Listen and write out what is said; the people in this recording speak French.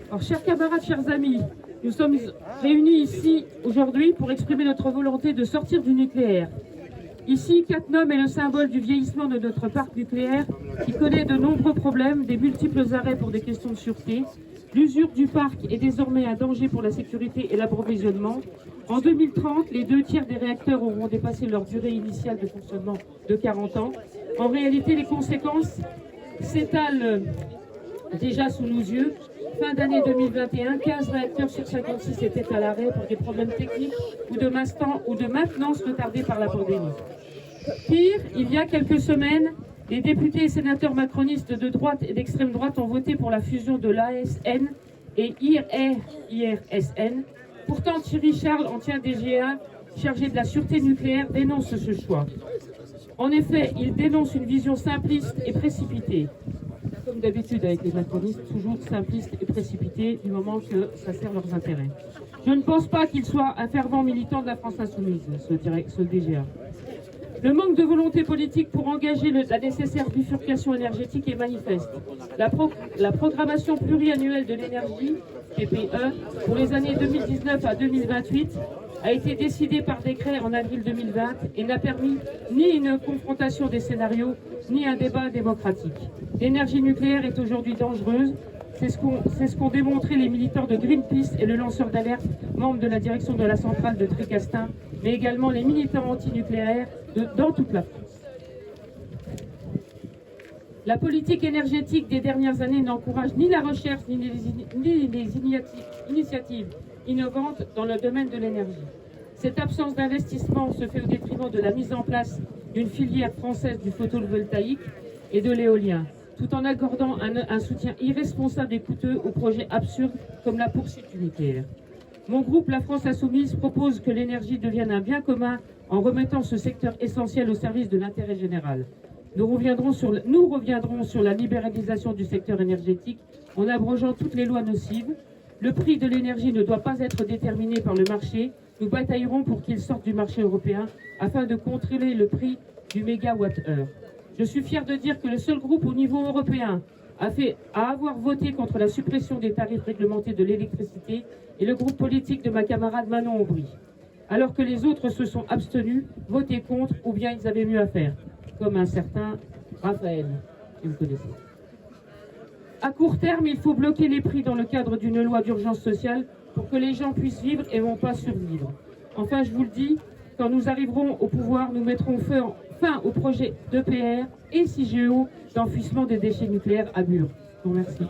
Alors, chers camarades, chers amis, nous sommes réunis ici aujourd'hui pour exprimer notre volonté de sortir du nucléaire. Ici, Cattenom est le symbole du vieillissement de notre parc nucléaire qui connaît de nombreux problèmes, des multiples arrêts pour des questions de sûreté. L'usure du parc est désormais un danger pour la sécurité et l'approvisionnement. En 2030, les 2 tiers des réacteurs auront dépassé leur durée initiale de fonctionnement de 40 ans. En réalité, les conséquences s'étalent déjà sous nos yeux. Fin d'année 2021, 15 réacteurs sur 56 étaient à l'arrêt pour des problèmes techniques ou de maintenance retardés par la pandémie. Pire, il y a quelques semaines, les députés et sénateurs macronistes de droite et d'extrême droite ont voté pour la fusion de l'ASN et IRSN. Pourtant, Thierry Charles, ancien DGA, chargé de la sûreté nucléaire, dénonce ce choix. En effet, il dénonce une vision simpliste et précipitée. Comme d'habitude avec les macronistes, toujours simpliste et précipité du moment que ça sert leurs intérêts. Je ne pense pas qu'il soit un fervent militant de la France Insoumise, ce DGA. Le manque de volonté politique pour engager la nécessaire bifurcation énergétique est manifeste. La programmation pluriannuelle de l'énergie, PPE, pour les années 2019 à 2028 a été décidée par décret en avril 2020 et n'a permis ni une confrontation des scénarios, ni un débat démocratique. L'énergie nucléaire est aujourd'hui dangereuse. C'est ce qu'ont démontré les militants de Greenpeace et le lanceur d'alerte, membre de la direction de la centrale de Tricastin, mais également les militants antinucléaires dans toute la France. La politique énergétique des dernières années n'encourage ni la recherche ni les initiatives innovantes dans le domaine de l'énergie. Cette absence d'investissement se fait au détriment de la mise en place d'une filière française du photovoltaïque et de l'éolien, tout en accordant un soutien irresponsable et coûteux aux projets absurdes comme la poursuite du nucléaire. Mon groupe, la France Insoumise, propose que l'énergie devienne un bien commun en remettant ce secteur essentiel au service de l'intérêt général. Nous reviendrons sur la libéralisation du secteur énergétique en abrogeant toutes les lois nocives. Le prix de l'énergie ne doit pas être déterminé par le marché. Nous bataillerons pour qu'il sorte du marché européen afin de contrôler le prix du mégawatt-heure. Je suis fier de dire que le seul groupe au niveau européen à avoir voté contre la suppression des tarifs réglementés de l'électricité est le groupe politique de ma camarade Manon Aubry. Alors que les autres se sont abstenus, votés contre ou bien ils avaient mieux à faire, comme un certain Raphaël, que vous connaissez. À court terme, il faut bloquer les prix dans le cadre d'une loi d'urgence sociale pour que les gens puissent vivre et non pas survivre. Enfin, je vous le dis, quand nous arriverons au pouvoir, nous mettrons fin au projet d'EPR et CIGEO d'enfouissement des déchets nucléaires à Bure. Je vous remercie.